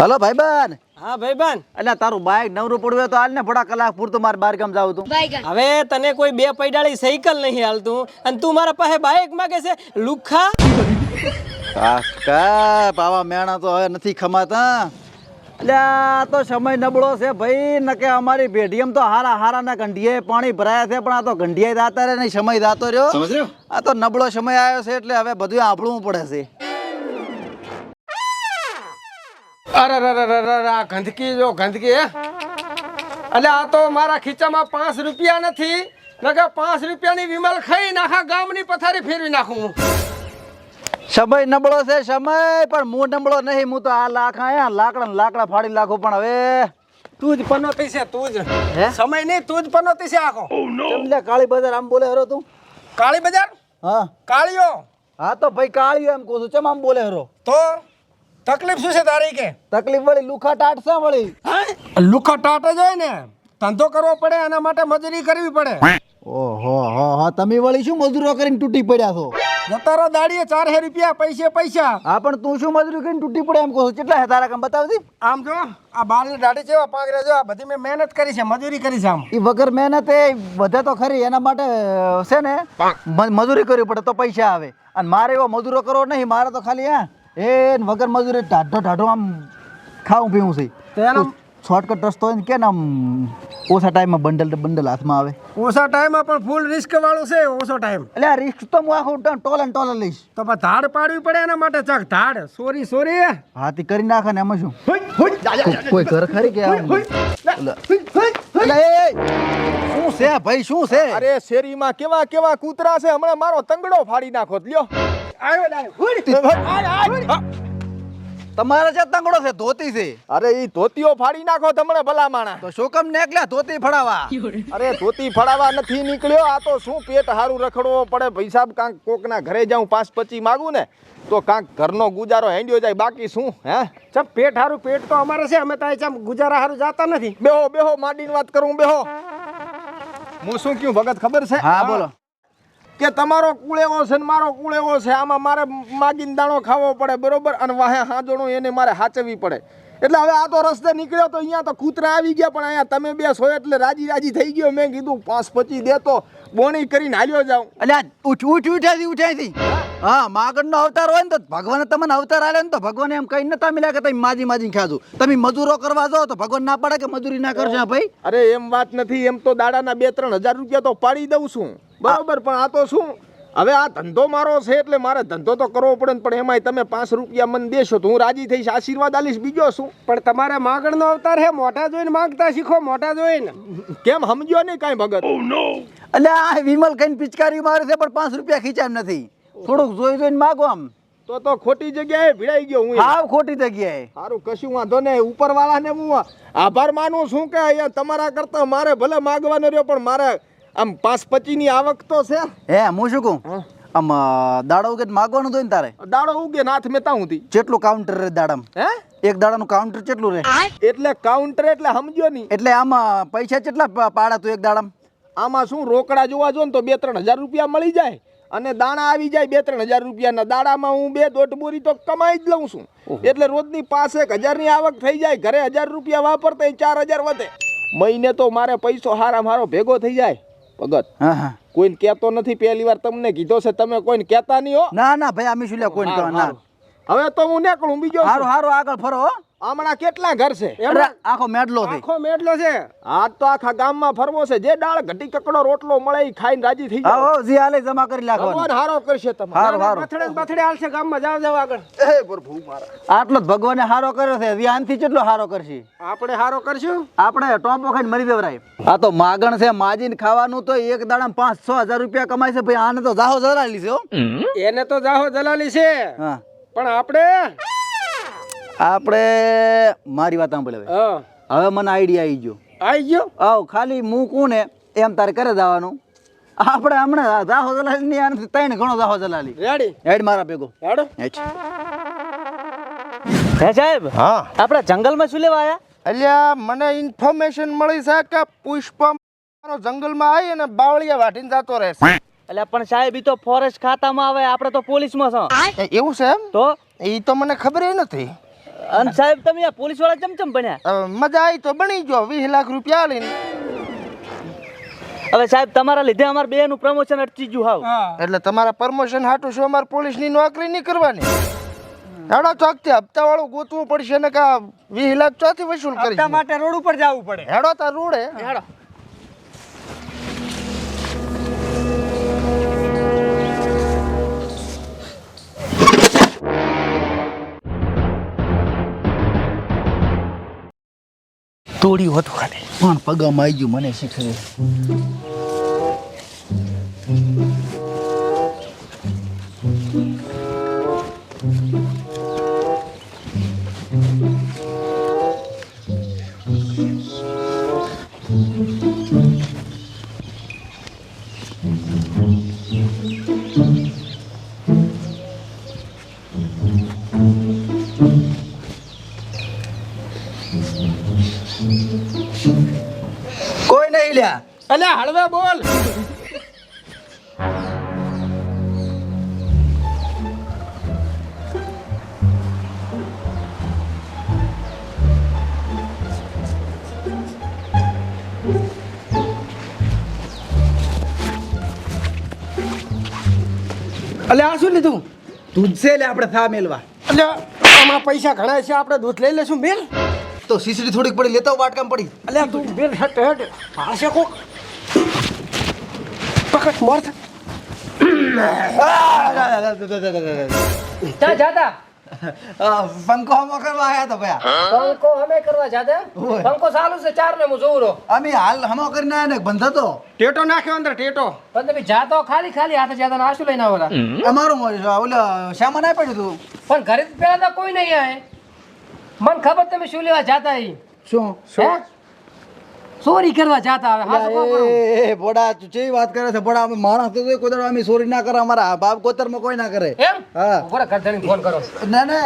Hello ભાઈબંધ. હા ભાઈબંધ. એટલે તારું બાઈક નવરું પડ્યું તો હાલ ને થોડા કલાક પૂરતું મારે બહાર ગામ જાવ તું. હવે તને કોઈ બે પૈડાળી સાયકલ નહીં હાલતું અને તું મારા પાસે બાઈક માંગે છે લુખા. કાકા પાવા મેણા તો હવે નથી ખમાતા. એટલે આ તો સમય નબળો છે ભાઈ. નકે અમારી પેઢીએમ તો હારા હારા ના ગંઢિયે પાણી ભરાયા છે પણ આ તો ગંઢિયે દાતા રે નહીં સમય દાતો રહ્યો. સમજ રહ્યો? આ તો નબળો સમય આવ્યો છે એટલે હવે બધું આંભળવું પડે છે. અરે આ ગંદકી જો ગંદકી હે. એટલે આ તો મારા ખીચામાં 5 રૂપિયા નથી નકે 5 રૂપિયાની વિમલ ખાઈ નાખા ગામની પથારી ફેરવી નાખું હું. સમય નબળો છે સમય પણ હું નબળો નહીં. હું તો આ લાકડા ફાડી નાખું પણ હવે તું જ પનોતી છે તું જ. સમય નહીં તું જ પનોતી છે આખો. એટલે કાળી બજાર આમ બોલે હરો તું. કાળી બજાર? હા કાળીઓ. હા તો ભાઈ કાળીઓ એમ કહું છું. ચમ આમ બોલે હરો? તો તકલીફ શું છે તારી કે? તકલીફ વળી લુખા ટાટ છે વળી. લુખા ટાટ જ હોય ને. ધંધો કરવો પડે એના માટે મજૂરી કરવી પડે. ઓહો હો હો તમે વળી શું મજૂરો કરીને તૂટી પડ્યા છો? જતારો દાડીએ 4 રૂપિયા પૈસા. હા પણ તું શું મજૂરી કરીને તૂટી પડ્યા એમ કહું છું? કેટલા હે તારા કામ બતાવતી? આમ જો આ બારની દાઢી જેવા પાંગરે જો આ બધી મેં મહેનત કરી છે મજૂરી કરી છે. આમ એ વગર મહેનત એ વધે તો ખરી. એના માટે છે ને મજૂરી કરવી પડે તો પૈસા આવે. અને મારે એવો મજૂરો કરવો નહીં. મારે તો ખાલી વગર મજૂરી ઢાઢો આમ ખાવું પીવું છે. તો એનો શોર્ટકટ રસ્તો હોય ને કે ને આમ ઓછા ટાઈમમાં બંડલ હાથમાં આવે. ઓછા ટાઈમમાં પણ ફૂલ રિસ્ક વાળું છે. ઓછો ટાઈમ એટલે આ રિસ્ક તો હું આખું ટોલન લઈશ. તો પણ ધાડ પાડવી પડે એના માટે. ચાક ધાડ સોરી હાથી કરી નાખે ને એમાં શું કોઈ ઘર ખરી કે શું છે ભાઈ શું છે? અરે શેરીમાં કેવા કૂતરા છે. હમણાં મારો તંગડો ફાડી નાખો લ્યો. તમારે છે તંગડો છે ધોતી છે? અરે ઈ ધોતીઓ ફાડી નાખો તમને ભલા માણા. તો શું કામ નીકળ્યા ધોતી ફડાવા? અરે ધોતી ફડાવા નથી નીકળ્યો. આ તો શું પેટ હારું રખડવો પડે. પૈસા કાંક કોકના ઘરે જાઉં 5-25 માગું ને તો કાંક ઘરનો ગુજારો હેંડ્યો જાય. બાકી શું હે ચમ પેટ હારું પેટ તો અમારે છે. અમે તો ચમ ગુજારા હારું જાતા નથી. બેહો માંડીને વાત કરું. બેહો. હું શું કહ્યું ભગત ખબર છે? હા બોલો. કે તમારો કુળ એવો છે ને મારો કુળ એવો છે. આમાં મારે માગીને દાણો ખાવો પડે બરોબર. અને વાહે હાજણો એને મારે હાચવવી પડે. એટલે હવે આ તો રસ્તે નીકળ્યો તો અહીંયા તો કૂતરા આવી ગયા પણ અહીંયા તમે બે છો એટલે રાજી થઈ ગયો. મેં કીધું 5-25 દે તો બોણી કરીને હાલ્યો જાઉં. એટલે ઉઠાઈ હા માગણનો અવતાર હોય ને તો ભગવાને તમને અવતાર આલે ને તો ભગવાન એમ કઈ નતા મિલ્યા કે તમે માજી ખાધું. તમે મજૂરો કરવા જાઓ તો ભગવાન ના પાડે કે મજૂરી ના કરજો ભાઈ. અરે એમ વાત નથી. એમ તો દાડાના 2-3 હજાર રૂપિયા તો પાડી દઉં છું બરોબર. પણ આ તો શું હવે આ ધંધો મારો છે એટલે મારે ધંધો તો કરવો પડે ને. પણ એમાંય તમે 5 રૂપિયા મને દેશો તો હું રાજી થઈશ. આશીર્વાદ આલીશ. બીજો શું? પણ તમારે માગણનો અવતાર હે. મોઢા જોઈને માંગતા શીખો. મોઢા જોઈને કેમ સમજ્યો નહીં કાંઈ ભગત? એટલે આ વિમલ કઈ પિચકારી મારે છે પણ 5 રૂપિયા ખીચાય એમ નથી. થોડુંક જોઈને માગો આમ. તો ખોટી જગ્યાએ ભીડાઈ ગયો હું. હા ખોટી જગ્યાએ. સારું કશું વાંધો નહીં. ઉપરવાળાને હું આભાર માનું છું કે અહીંયા તમારા કરતા મારે ભલે માગવાનો રહ્યો પણ મારે આમ 5-25 ની આવક તો છે. હું શું કહું આમ દાડો ઉગે માગવાનું તો ને તારે દાડો ઉગે નાથ મેતા હુંથી કેટલું કાઉન્ટર રે દાડામ? એક દાડાનું કાઉન્ટર કેટલું રે? એટલે કાઉન્ટર એટલે સમજ્યો નહીં. એટલે આમાં પૈસા કેટલા પાડા તું એક દાડામ? આમાં શું રોકડા જોવા જો ને તો 2-3 હજાર રૂપિયા મળી જાય અને દાણા આવી જાય 2-3 હજાર રૂપિયાના. દાડામાં હું 2 બોરી તો કમાઈ જ લઉં છું. એટલે રોજની 5-1000 ની આવક થઈ જાય. ઘરે 1000 રૂપિયા વાપરતા 4000 વધે. મહિને તો મારે પૈસો હારો ભેગો થઈ જાય ભગત. હા કોઈને કહેતો નથી. પહેલી વાર તમને કીધો છે. તમે કોઈને કહેતા નહીં હો. ના ભાઈ અમે શું લે કોઈને કહેવા ના. હવે તો હું નીકળું. બીજો હારું આગળ ફરો. હમણાં કેટલા ઘર છે? આખો મેડલો છે. આજ તો આખા ગામમાં ફરવો છે. જે દાળ ઘટી કકડો રોટલો મળે એ ખાઈને રાજી થઈ જાય. આવો જી હાલે જમા કરી નાખો. ભગવાન હારો કરશે તમારે. બથડે હાલશે ગામમાં. જાવ આગળ. એ પ્રભુ મારા. આટલો જ ભગવાને હારો કર્યો છે. વ્યાનથી કેટલો હારો કરશે? આપણે હારો કરશું. આપણે ટોપો ખાઈને મરી દેવરાય. આ તો માગણ છે. માજીને ખાવાનું તો એક દાડા 5-6 હજાર રૂપિયા કમાય છે ભાઈ. આને તો જાહો જલાલી છે હો. એને તો જાહો જલાલી છે. પણ આપણે મારી વાત સાંભળે હવે મને આઈડિયા આવી ગયો. આવ ખાલી મૂકું ને એમ તારે કરે જવાનું. આપણે હમણાં જાહો જલાલી ની આનાથી 3 ગણો જાહો જલાલી. રેડી હેડ મારા ભેગો હેડો. હે સાહેબ. હા આપણે જંગલમાં શું લેવા આયા? અલ્યા મને ઇન્ફોર્મેશન મળી છે કે પુષ્પ જંગલમાં આવી અને બાવળિયા વાટીને જતો રહેશે. એટલે પણ સાહેબ ઈ તો ફોરેસ્ટ ખાતામાં આવે. આપણે તો પોલીસમાં છે. એવું છે એમ? તો એ તો મને ખબર નથી. અને સાહેબ તમે આ પોલીસ વાળા ચમચમ બન્યા. મજા આવી તો બની ગયો 20 લાખ રૂપિયા લઈને. હવે સાહેબ તમારા લીધે અમાર બેનું પ્રમોશન અટકી ગયું હાવ. એટલે તમારા પ્રમોશન હાટું શું અમારે પોલીસની નોકરી નહીં કરવાની? હેડો ચોકથી હપ્તા વાળું ગોતવું પડશે ને કા 20 લાખ ચોથી વસૂલ કરી માટે રોડ ઉપર જવું પડે. હેડો તાર રોડે. હેડો. તોડ્યું હતું ખાલી. પણ પગામાં આવી ગયું મને શીખવે. કોઈ નહીં લ્યા. અલ્યા હળવે બોલ. અલ્યા આ શું લીધું? દૂધ છે લે આપણે થા મેલવા. અલ્યા આમાં પૈસા ઘણા છે, આપણે દૂધ લઈ લેશું. મેલ. તો સીસડી થોડીક પડી લેતા વાટકામ પડી. અલ્યા તું મેલ. હટ હટ. પાસે કોક પકડ મોર થા. જા જાતા પંખો હમો કરવા આયા તો ભયા. પંખો અમે કરવા જાતા. ઓય. પંખો ચાલુ છે 4 ને હું જોઉં રહો. અમે હાલ હમો કરીને આયા ને બંધ હતો. ટેટો નાખ્યો અંદર ટેટો. પણ તમે જાતો ખાલી ખાલી હાથે જાતા ને આશુ લઈને આવરા. અમારું ઓલો સામાન ના પડ્યું તું. પણ ઘરે પેલા તો કોઈ નહીં આય. મને ખબર તમે શું લેવા જાતા અહીં. શું હે? ચોરી કરવા જાતા હવે હાથ કોકરો. એ બોડા તું કેવી વાત કરે છે બોડા? અમે માણસ તો કોઈ દાડો અમે ચોરી ના કરે. અમારા બાપ કોતરમાં કોઈ ના કરે. એમ? હા. ઉભો ઘર જઈને ફોન કરો. ના ના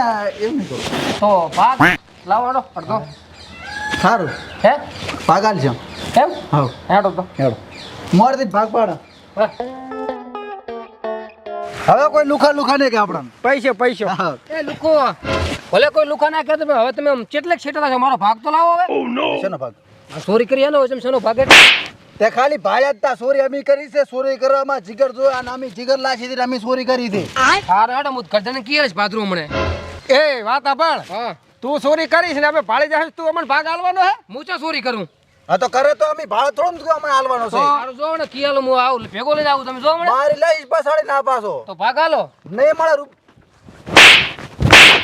એમ નહીં કરું. તો ભાગ લાવવાનો અડધો. સારું હે? પાગાલ છે. એમ? હા હેડો તો. હેડો મોરથી ભાગ પાડ. હા. હવે કોઈ લુખા લુખા નહીં કે આપણા. પૈસે પૈસો. હા. એ લુકો ભલે કોઈ લુકા ના કહે તમે હવે તમે આમ કેટલેક છેટા છો. મારો ભાગ તો લાવો હવે. શેનો ભાગ? આ ચોરી કરી આલો તમે શેનો ભાગ? તે ખાલી ભાઈ જ તા ચોરી અમે કરી છે. ચોરી કરવામાં જીગર જો આ નામી જીગર લાશી થી અમે ચોરી કરી છે. હાર હેડો હું ઘર જઈને કીએ છે ભાદરું હમણે. એ વાત આપણ. હા. તું ચોરી કરીશ ને અમે ભાળી જઈશ તું અમને ભાગ આલવાનો હે? હું ચા ચોરી કરું? હા તો કરે તો અમે ભાડો થોડું અમે હાલવાનો છે. સારું જો ને કિયાલો હું આવું ભેગો લઈને આવું તમે જો હમણે. મારી લઈશ પાછાડી ના પાછો તો ભાગ આલો. નહીં મળે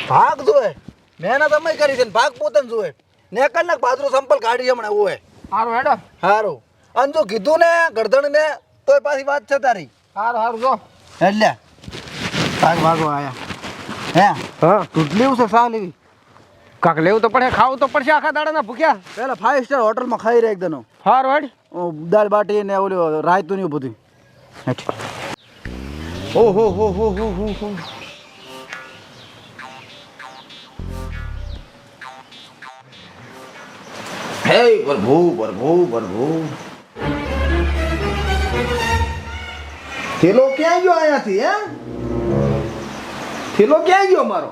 ભાગ જોએ મહેનત અમે કરી છે ને ભાગ પોતાને જોએ ને કલાક બાજરો સંપલ કાઢી હમણાં ઓય. હારું હેડો. હારું અને જો કીધું ને ગરદણ ને તોય પાછી વાત છે તારી. હારું હારું જો. એટલે ભાગ ભાગો આયા હે. હા દૂધ લેવું છે સા લેવી? કાક લેવું તો પડે ખાવું તો પડશે આખા દાડાના ભૂખ્યા. પેલા 5 સ્ટાર હોટલમાં ખાઈ રહ્યા એકદમ. હારું હેડ. દાળ બાટી ને ઓલું રાયતું ને એવું બધું. ઓહો હો હો હો હો હો. હે પ્રભુ પ્રભુ પ્રભુ. થેલો ક્યાં ગયો અહીંયાથી હે? થેલો ક્યાં ગયો મારો?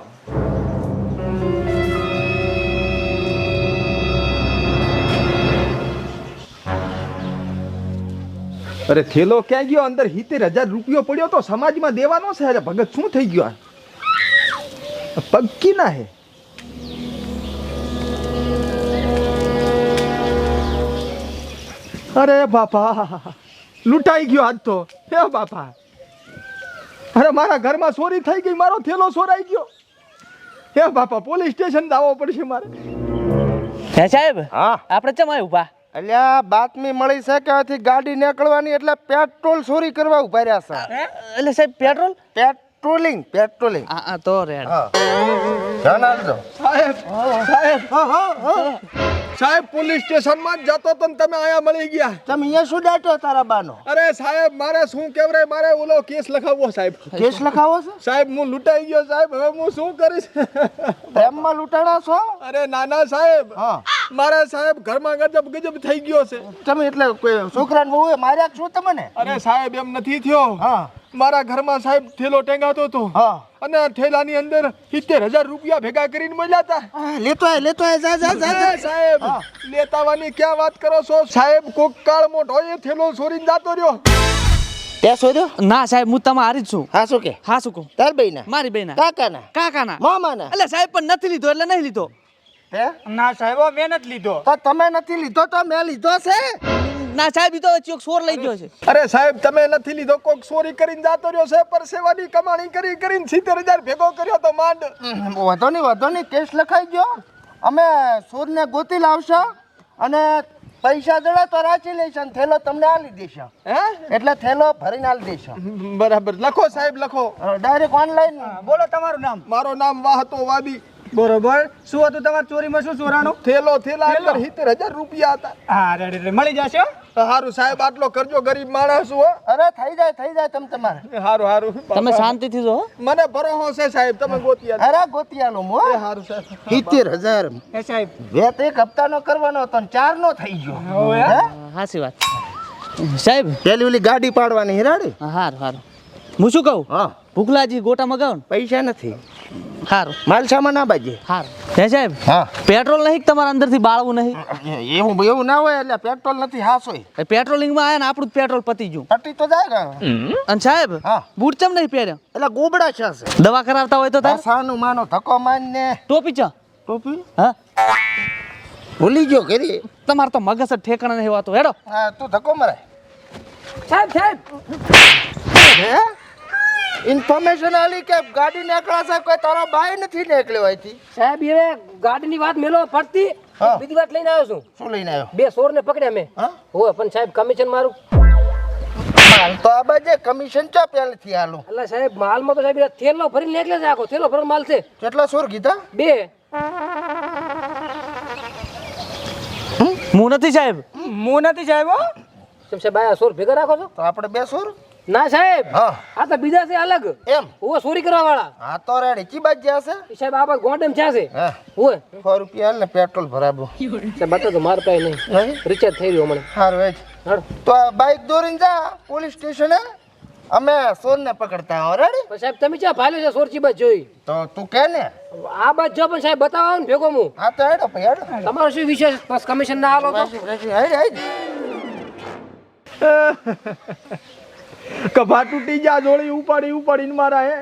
અરે થેલો ક્યાં ગયો? અંદર 70,000 રૂપિયો પડ્યો તો સમાજમાં દેવાનો છે. અરે ભગત શું થઈ ગયો? પગ કીના હે? અરે બાપા લૂંટાઈ ગયો આજ તો. હે બાપા અરે મારા ઘરમાં ચોરી થઈ ગઈ. મારો થેલો ચોરાઈ ગયો. હે બાપા પોલીસ સ્ટેશન દાવો પડશે મારે. હે સાહેબ હા આપણે ચમ આય ઊભા? અલ્યા બાતમી મળી છે કે અહીંથી ગાડી નીકળવાની એટલે પેટ્રોલ ચોરી કરવા ઉભા રહ્યા છે. એટલે સાહેબ પેટ્રોલ પેટ્રોલિંગ પેટ્રોલિંગ. હા તો રેડ. જણાવજો સાહેબ સાહેબ સાહેબ પોલીસ સ્ટેશન માં જ જતો તો ને તમે આયા મળી ગયા. તમે અહીંયા શું ડાટો તારા બાનો? અરે સાહેબ મારે શું કેવરે મારે ઓલો કેસ લખાવવો સાહેબ. કેસ લખાવો છો? સાહેબ હું લૂંટાઈ ગયો સાહેબ. હવે હું શું કરીશ? પ્રેમમાં લૂંટાણા છો? અરે નાના સાહેબ હા મારે સાહેબ ઘરમાં ગજબ થઈ ગયો છે. તમે એટલે કોઈ છોકરાને બહુ માર્યા છો તમને? અરે સાહેબ એમ નથી થયો. હા મારા ઘરમાં સાહેબ થેલો ટેંગાતો હતો હા અને આ થેલાની અંદર 70,000 રૂપિયા ભેગા કરીને મળ્યા હતા. લેતો આય જા સાહેબ લેતાવાની ક્યાં વાત કરો છો સાહેબ? કોક કાળ મોટો એ થેલો ચોરીને જાતો રહ્યો. તે સોર્યો ના સાહેબ હું તમે હારી જ છું. હા શું કે હા શું કહું? તાર બેના મારી બેના કાકાના કાકાના મામાના એટલે સાહેબ પણ નથી લીધો એટલે નહીં લીધો. ના સાહેબ મેં નથી લીધો. તો તમે નથી લીધો તો મેં લીધો છે. ના સાહેબ ઈ તો ચોક સોર લઈ ગયો છે. અરે સાહેબ તમે નથી લીધો, કોક ચોરી કરીને જાતો રહ્યો છે. પરસેવાની કમાણી કરીને 70,000 ભેગો કર્યો તો માંડ. વાંધો નહીં કેસ લખાઈ ગયો. અમે સોરને ગોતી લાવશો અને પૈસા જડે તો રાચી લઈશું અને થેલો તમને આલી દેશો. હે એટલે થેલો ભરીને આલી દેશો. બરાબર લખો સાહેબ લખો. Direct online. બોલો તમારું નામ. મારું નામ વાહતો વાદી. બરોબર. શું હતું તમારી ચોરીમાં? શું ચોરાણું? થેલા અંદર 70,000 રૂપિયા હતા. હા રેડી મળી જશે. હારું સાહેબ આટલો કરજો, ગરીબ માણસ છું હો. અરે થઈ જાય તમ તમારે. હારું તમે શાંતિથી જો. મને ભરોસો છે સાહેબ, તમે ગોતી આલો. અરે ગોતી આલો મો. હારું સાહેબ. 70,000 એ સાહેબ વેત એક હપ્તાનો કરવાનો હતો ને 4 નો થઈ ગયો. હે? હાચી વાત. સાહેબ પેલી ઓલી ગાડી પાડવાની હિરાડી. હારું હારું. હું શું કહું? હા ભૂખલાજી ગોટા મગાવો ને. પૈસા નથી. હારું માલ સામાન ના બાજે. હારું. હે સાહેબ હા પેટ્રોલ નહીં કે તમારા અંદરથી બાળવું નહીં? એવું ના હોય એટલે પેટ્રોલ નથી હાસોય. એ પેટ્રોલિંગમાં આયા ને આપણું જ પેટ્રોલ પતી ગયું. પટી તો જાય ને. અને સાહેબ હા. બૂટ ચમ નહીં પહેર્યા? એટલે ગોબડા છે. દવા કરાવતા હોય તો તાર સાનું માનો ધક્કો મારીને ટોપી ચા. ટોપી હા ભૂલી ગયો કરી. તમારે તો મગજ જ ઠેકાણા નહીં હોતો. હેડો. હા તું ધક્કો મરાય. સાહેબ હે ઇન્ફોર્મેશન આલી કે ગાડી નીકળા સાહેબ કોઈ તારો બાય નથી નીકળ્યો અહીંથી. સાહેબ એ ગાડીની વાત મેલો પડતી હા. બીજી વાત લઈને આવ્યો છું. શું લઈને આવ્યો? 2 ચોરને પકડ્યા મેં. હા હોય પણ સાહેબ કમિશન મારું. માલ તો આ બાજે કમિશન ચા પહેલેથી આલું. એટલે સાહેબ માલમાં તો સાહેબ થેલો ભરીને નીકળે છે. આખો થેલો ભરેલો માલ છે. કેટલા સોર કીધા? 2 હું નથી સાહેબ. હું નથી સાહેબ હો. કેમ સાહેબ આ ચોર ભેગા રાખો છો? તો આપણે 2 સોર. ના સાહેબ હા આ તો બીજા છે અલગ. એમ. હોય ચોરી કરવા વાળા. હા તો રેડી ચી બાજ જશે. સાહેબ આ બાદ ગોંડમ છે છે. હા હોય 100 રૂપિયા ને પેટ્રોલ ભરાબો. સાહેબ બતા તો માર પાસે નહીં. રિચાર્જ થઈ રહ્યો મને. સારું એ હાલો. તો આ બાઇક દોરીને જા પોલીસ સ્ટેશને. અમે સોરને પકડતા હો રેડી. પણ સાહેબ તમે ક્યાં ભાલ્યો છે ચોર ચી બાદ જોઈ? તો તું કે ને. આ બાદ જો પણ સાહેબ બતાવો ને ભેગો હું. હા તો હેડો ભાઈ હેડો. તમારો શું વિશેષ બસ કમિશન ના આલો તો? કભા તૂટી જા જોડી ઉપાડીને મારા હે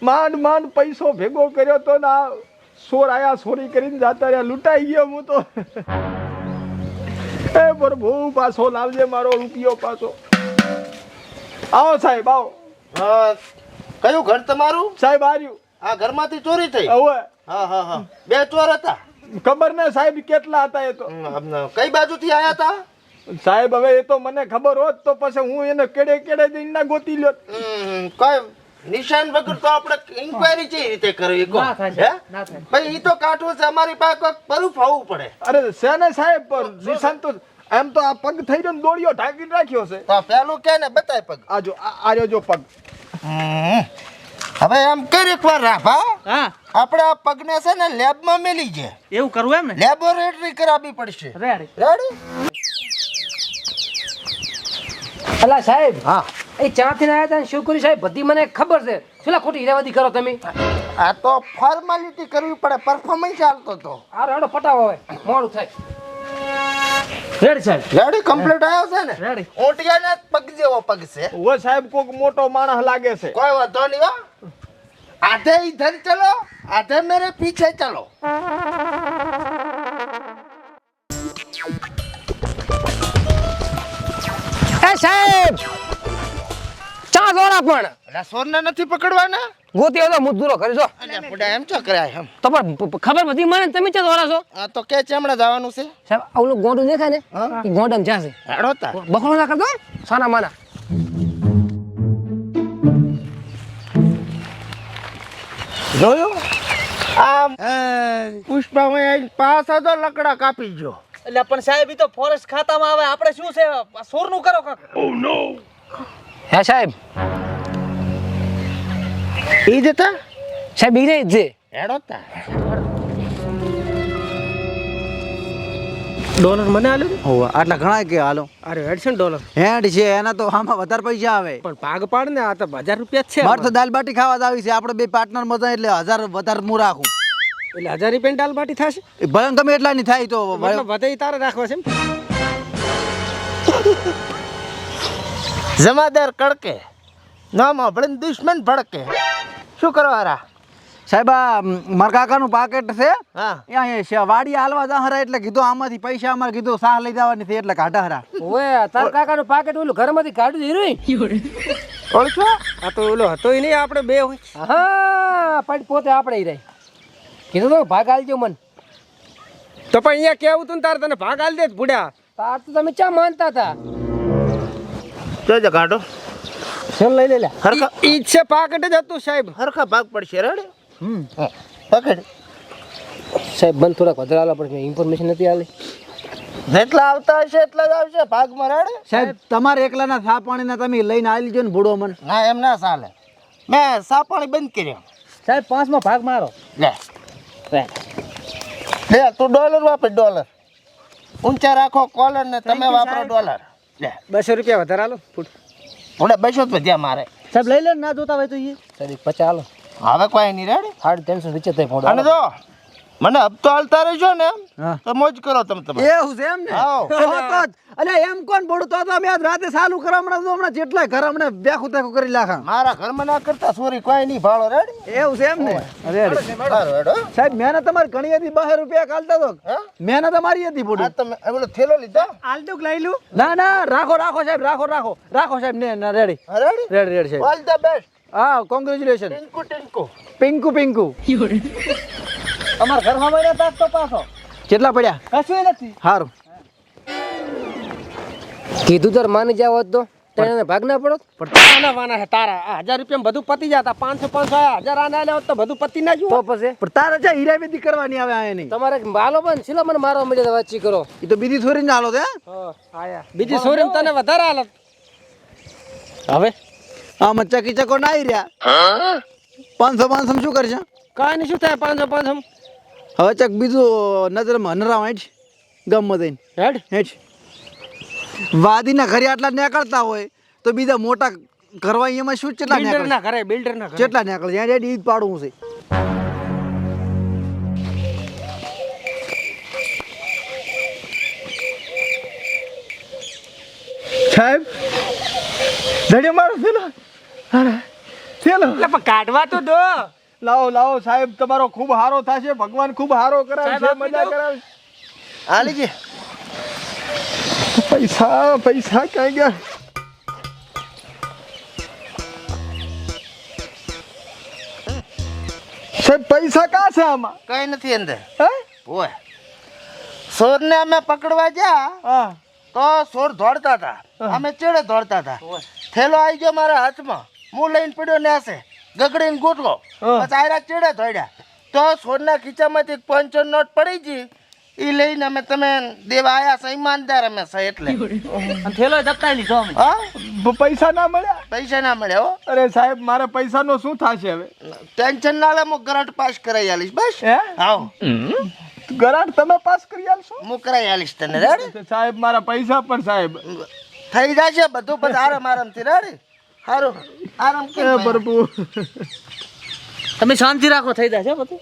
માંડ પૈસો ભેગો કર્યો તો ના ચોર આયા ચોરી કરીને જાતા રહ્યા. લૂંટાઈ ગયો હું તો. એ પ્રભુ પાછો લાવજે મારો રૂપિયો પાછો. આવો સાહેબ આવો. કયું ઘર તમારું? સાહેબ આર્યું. આ ઘરમાંથી ચોરી થઈ. હવે હા હા હા 2 ચોર હતા. ખબર ને સાહેબ કેટલા હતા એ તો. કઈ બાજુથી આયા હતા? સાહેબ હવે એ તો મને ખબર હોત તો પછી હું એને કેડે જઈને ના ગોતી લ્યો. કોઈ નિશાન વગર તો આપણે ઇન્ક્વાયરી કઈ રીતે કરવી કહો? ના થાય હે? ના થાય. ભાઈ ઈ તો કાઠું છે, અમારી પાસે કોઈ પ્રૂફ હોવું પડે. અરે છે ને સાહેબ પણ નિશાન તો એમ તો આ પગ થઈ ગયો ને દોડ્યો ઢાંકીને રાખ્યો છે. તો પેલું કે ને બતાય પગ. આજો આર્યો જો પગ. હવે એમ કર એકવાર રાભા હા આપણે આ પગને છે ને લેબમાં મેલી છે. એવું કરવું એમ ને? લેબોરેટરી કરાવવી પડશે. રેડી. રેડી? અલા સાહેબ હા એ ચાથી આવ્યા હતા શિવકુરી સાહેબ બધી મને ખબર છે. શું ખોટી હીરાવાદી કરો તમે? આ તો ફોર્માલિટી કરવી પડે, પરફોર્મન્સ ચાલતો તો. આ રેડો પટાવો હવે મોડું થાય. રેડી સાહેબ. રેડી કમ્પ્લીટ આવ્યો છે ને? રેડી. ઊંટિયાના પગ જેવો પગ છે. ઓ સાહેબ કોક મોટો માણસ લાગે છે. કોઈ વાંધો નહીં હો. आधे इधर चलो आधे मेरे पीछे चलो. એ સાહેબ ચા જોરા પણ એટલે સોરને નથી પકડવાના? ગોતી હતો મુદ્દુરો કરજો. અલ્યા પુડા એમ ચો કરાય એમ. તો પણ ખબર બધી મને તમે ચા જોરા છો? આ તો કે ચેમડા જવાનું છે. સાહેબ ઓલું ગોંડું દેખાય ને એ ગોંડમ ચા છે. હેડો તા. બખડો ના કરતો સાના માના. જોયું? આમ પુષ્પામાં પાસ હતો લકડા કાપી ગયો. એટલે પણ સાહેબ ઈ તો ફોરેસ્ટ ખાતામાં આવે. આપણે શું છે સોરનું કરો કાક. હે સાહેબ ઈ જતા સાહેબ ઈ રહી છે. હેડો તા. ડોલર મને આલ્યો હોવે આટલા ઘણા કે હાલો અરે હેડ છે ને ડોલર હેડ છે એના તો આમાં વધારે પૈસા આવે પણ ભાગ પાડ ને આ તો 1000 રૂપિયા જ છે મારે તો દાલ બાટી ખાવા જ આવી છે આપણે બે પાર્ટનર મજા એટલે 1000 વધારે હું રાખું એટલે 1000 રૂપિયા દાલ બાટી થશે એ ભલે ગમે એટલા ની થાય તો મતલબ વધે તારે રાખવા છે એમ? જમાદાર કડકે નામ આપણે દુશ્મન ભડકે શું કરવા રા સાહેબ આ મારા કાકાનું પાકેટ છે હા અહીંયા વાડી હાલવા જહરા એટલે કીધું આમાંથી પૈસા અમારે કીધું સાહ લઈ જવાની છે એટલે કાઢા હરા ઓય તાર કાકાનું પાકેટ ઓલું ઘરમાંથી કાઢ્યું હીરોઈ ઓળખો આ તો ઓલો હતો નહીં આપણે બે હોય હા પણ પોતે આપણે હીરાઈ કીધું તો ભાગ આલજો મન તો પણ અહીંયા કેવું તું ને તારે તને ભાગ આલી દે ભૂડા તાર તો તમે ચા માનતા હતા જોજો કાઢો ચલ લઈ લે હરખા ઈ જ છે પાકેટ જ હતું સાહેબ હરખા ભાગ પડશે રેડે પકડ સાહેબ બંધ થોડાક વધારે આલા પડશે ઇન્ફોર્મેશન નથી આલી જેટલા આવતા હશે એટલા જ આવશે ભાગમાં રેડે સાહેબ તમારે એકલાના સા પાણીના તમે લઈને આવી જો ને ભૂડો મન ના એમ ના ચાલે મેં સાપાણી બંધ કર્યો સાહેબ 5 માં ભાગ મારો લે લે તું ડોલર વાપર ડોલર ઊંચા રાખો કોલર ને તમે વાપરો ડોલર લે 200 રૂપિયા વધારે આલો ફૂટ ઓલે 200 વધ્યા મારે સાહેબ લઈ લે ના જોતા હોય તો એ સાહેબ 50 આલો હવે કોઈ નહીં રેડે 350 નીચે થઈ ફોડો અને જો મને હપ્તો હાલતા રહેજો ને હા. તો મોજ કરો તમે તમે એવું છે એમ ને આવો. અલે એમ કોણ બોડું તો અમે આજ રાતે ચાલુ કરવા હમણાં જેટલા ઘર હમણાં બેખું તેખું કરી નાખા મારા ઘરમાં ના કરતા સોરી કોઈ નહીં ભાડો રેડી એવું છે એમ ને રેડી સારું હેડો સાહેબ મહેનત તમારી ઘણી હતી 12 રૂપિયા કાલતા તો હા? મહેનત અમારી હતી આ બોડું તમે ઓલો થેલો લીધા આલતું લઈ લઉં ના ના રાખો સાહેબ રાખો સાહેબ ને ના રેડી હા, રેડી રેડી સાહેબ ઓલ ધ બેસ્ટ હા કોંગ્રેચ્યુલેશન ટિંકુ પિંકુ અમાર ઘરમાં મહિના તાક તો પાછો કેટલા પડ્યા કશું નથી સારું કીધું તાર માની જાવ તો તને ભાગ ના પડો પણ વાના છે તારા આ 1000 રૂપિયા બધું પતી જતા 500 1000 આને આલ્યા હોત તો બધું પતી ના તો જુઓ પછી પણ તારે છે હીરાવેદી કરવાની આવે આ એની તમારે બાલો પણ છેલ્લો મને મારવા મળ્યો વાતચીત કરો એ તો બીજી થોડી ના હાલો છે આયા બીજી સોરી તને વધારે હાલત હવે આમાં ચકી ચકો ના આવી રહ્યા 500 શું કરશે કાંઈ નહીં શું થાય 500 હવે ચક બીજું નજરમાં હનરા હેઠ ગમમાં જઈને હેડ હેઠ વાદીના ઘરે આટલા નીકળતા હોય તો બીજા મોટા ઘરવા એમાં શું કેટલા બિલ્ડર નીકળે ના ઘરે બિલ્ડર ના ઘરે કેટલા નીકળે ત્યાં રેડી ઈદ પાડવું છે સાહેબ ધડે મારો થેલો થેલો એટલે પણ કાઢવા તો દો લાવો સાહેબ તમારો ખૂબ હારો થશે ભગવાન ખૂબ હારો કરાવે છે સાહેબ, મજા આપી દો. કરાવે છે. હાલી જી પૈસા ક્યાં ગયા સાહેબ પૈસા કાં છે આમાં કઈ નથી અંદર હે ઓય સોરને અમે પકડવા ગયા હા તો સોર દોડતા હતા અમે ચેડે દોડતા હતા થેલો આવી ગયો મારા હાથમાં હું લઈને પડ્યો નેસે ગગડીને ગોઠવો પછી આયરા ચેડે દોડ્યા તો સોરના ખીચામાંથી એક 500 નોટ પડી ગઈ એ લઈને અમે તમે દેવા આયા છે ઈમાનદાર અમે છે એટલે થેલો જપતાઈ લીધો અમે હા પૈસા ના મળ્યા પૈસા ના મળ્યા હો અરે સાહેબ મારે પૈસાનો શું થશે હવે ટેન્શન ના લે હું કરંટ પાસ કરાવી આલીશ બસ હે આવો ગરાટ તમે પાસ કરી આલશો હું કરાવી આલીશ તને રેડી સાહેબ મારા પૈસા પણ સાહેબ થઈ જશે બધું પછી આરામથી રેડી સારું આરામ એ પ્રભુ તમે શાંતિ રાખો થઈ જશે બધું